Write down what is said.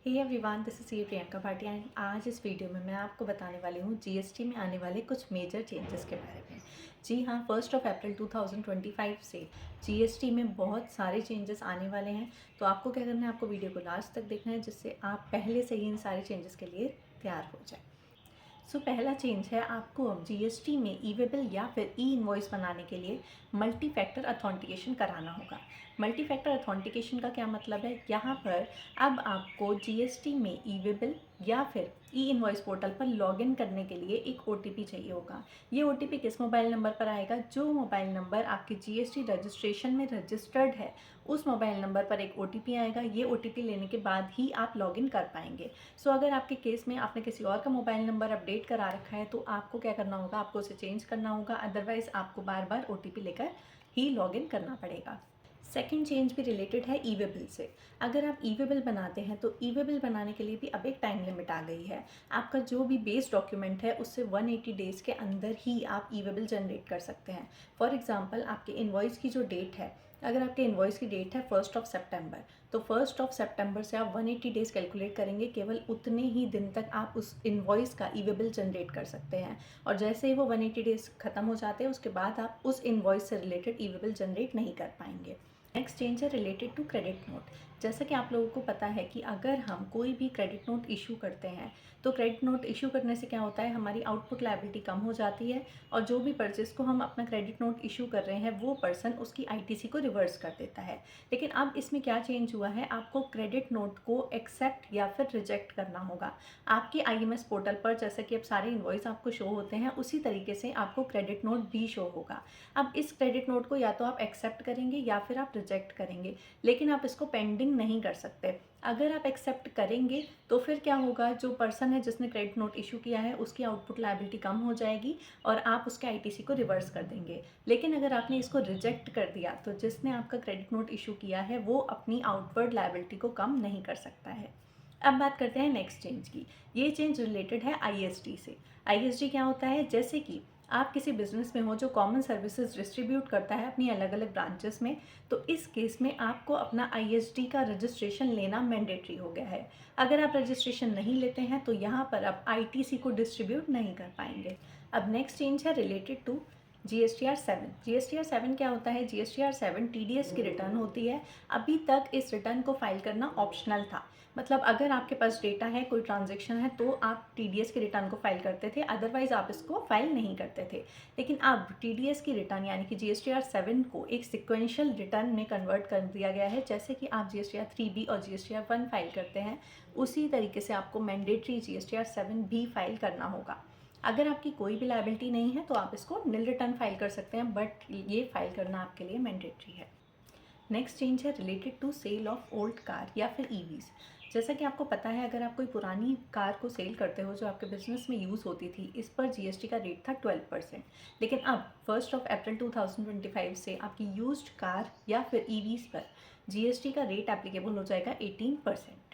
Hey everyone, this is Priyanka Bhatia and आज इस video में मैं आपको बताने वाली हूँ जीएसटी में आने वाले कुछ मेजर चेंजेस के बारे में। जी हाँ, 1 अप्रैल 2025 से जीएसटी में बहुत सारे चेंजेस आने वाले हैं। तो आपको क्या करना है, आपको वीडियो को लास्ट तक देखना है जिससे आप पहले से ही इन सारे चेंजेस के लिए तैयार हो जाए। पहला चेंज है, आपको अब जीएसटी में ई वेबल या फिर ई इनवॉइस बनाने के लिए मल्टी फैक्टर अथेंटिकेशन कराना होगा। मल्टी फैक्टर अथेंटिकेशन का क्या मतलब है, यहाँ पर अब आपको जीएसटी में ई वेबल या फिर ई इनवॉइस पोर्टल पर लॉगिन करने के लिए एक ओटीपी चाहिए होगा। ये ओटीपी किस मोबाइल नंबर पर आएगा, जो मोबाइल नंबर आपके जीएसटी रजिस्ट्रेशन में रजिस्टर्ड है उस मोबाइल नंबर पर एक ओटीपी आएगा। ये ओटीपी लेने के बाद ही आप लॉगिन कर पाएंगे। अगर आपके केस में आपने किसी और का मोबाइल नंबर अपडेट करा रखा है तो आपको क्या करना होगा, आपको उसे चेंज करना होगा, अदरवाइज़ आपको बार बार ओटीपी लेकर ही लॉगिन करना पड़ेगा। सेकेंड चेंज भी रिलेटेड है ई वेबल से। अगर आप ई वेबल बनाते हैं तो ई वेबल बनाने के लिए भी अब एक टाइम लिमिट आ गई है। आपका जो भी बेस डॉक्यूमेंट है उससे 180 डेज़ के अंदर ही आप ई वेबल जनरेट कर सकते हैं। फॉर एग्जांपल, आपके इनवॉइस की जो डेट है, अगर आपके इनवॉइस की डेट है 1 सितंबर, तो 1 सितंबर से आप 180 डेज़ कैलकुलेट करेंगे, केवल उतने ही दिन तक आप उस इनवॉइस का ई वेबल जनरेट कर सकते हैं। और जैसे ही वो 180 डेज़ ख़त्म हो जाते हैं उसके बाद आप उस इनवॉइस से रिलेटेड ई वेबल जनरेट नहीं कर पाएंगे। नेक्स्ट चेंज है रिलेटेड टू क्रेडिट नोट। जैसा कि आप लोगों को पता है कि अगर हम कोई भी क्रेडिट नोट इशू करते हैं तो क्रेडिट नोट इशू करने से क्या होता है, हमारी आउटपुट लायबिलिटी कम हो जाती है और जो भी परचेस को हम अपना क्रेडिट नोट इशू कर रहे हैं वो पर्सन उसकी आईटीसी को रिवर्स कर देता है। लेकिन अब इसमें क्या चेंज हुआ है, आपको क्रेडिट नोट को एक्सेप्ट या फिर रिजेक्ट करना होगा। आपके आईएमएस पोर्टल पर जैसे कि अब सारे इनवॉइस आपको शो होते हैं उसी तरीके से आपको क्रेडिट नोट भी शो होगा। अब इस क्रेडिट नोट को या तो आप एक्सेप्ट करेंगे या फिर आप रिजेक्ट करेंगे, लेकिन आप इसको पेंडिंग नहीं कर सकते। अगर आप एक्सेप्ट करेंगे तो फिर क्या होगा, जो पर्सन है जिसने क्रेडिट नोट इशू किया है उसकी आउटपुट लायबिलिटी कम हो जाएगी और आप उसके आईटीसी को रिवर्स कर देंगे। लेकिन अगर आपने इसको रिजेक्ट कर दिया तो जिसने आपका क्रेडिट नोट इशू किया है वो अपनी आउटवर्ड लायबिलिटी को कम नहीं कर सकता है। अब बात करते हैं नेक्स्ट चेंज की। ये चेंज रिलेटेड है आईएसडी से। आईएसडी क्या होता है, जैसे कि आप किसी बिजनेस में हो जो कॉमन सर्विसेज डिस्ट्रीब्यूट करता है अपनी अलग अलग ब्रांचेस में, तो इस केस में आपको अपना आईएसडी का रजिस्ट्रेशन लेना मैंडेटरी हो गया है। अगर आप रजिस्ट्रेशन नहीं लेते हैं तो यहाँ पर आप आईटीसी को डिस्ट्रीब्यूट नहीं कर पाएंगे। अब नेक्स्ट चेंज है रिलेटेड टू GSTR 7। GSTR 7 क्या होता है, GSTR 7 टीडीएस की रिटर्न होती है। अभी तक इस रिटर्न को फाइल करना ऑप्शनल था, मतलब अगर आपके पास डेटा है, कोई ट्रांजैक्शन है तो आप टीडीएस की रिटर्न को फाइल करते थे, अदरवाइज आप इसको फाइल नहीं करते थे। लेकिन अब टीडीएस की रिटर्न यानी कि GSTR 7 को एक सिक्वेंशियल रिटर्न में कन्वर्ट कर दिया गया है। जैसे कि आप GSTR 3B और GSTR 1 फाइल करते हैं उसी तरीके से आपको मैंडेटरी GSTR 7 भी फाइल करना होगा। अगर आपकी कोई भी लायबिलिटी नहीं है तो आप इसको निल रिटर्न फाइल कर सकते हैं, बट ये फाइल करना आपके लिए मैंडेटरी है। नेक्स्ट चेंज है related to sale of old car या फिर ईवीज़। जैसा कि आपको पता है, अगर आप कोई पुरानी कार को सेल करते हो जो आपके बिजनेस में यूज़ होती थी, इस पर जीएसटी का रेट था 12%। लेकिन अब 1 अप्रैल 2025 से आपकी यूज्ड कार या फिर ईवीज़ पर जीएसटी का रेट एप्लीकेबल हो जाएगा 18%।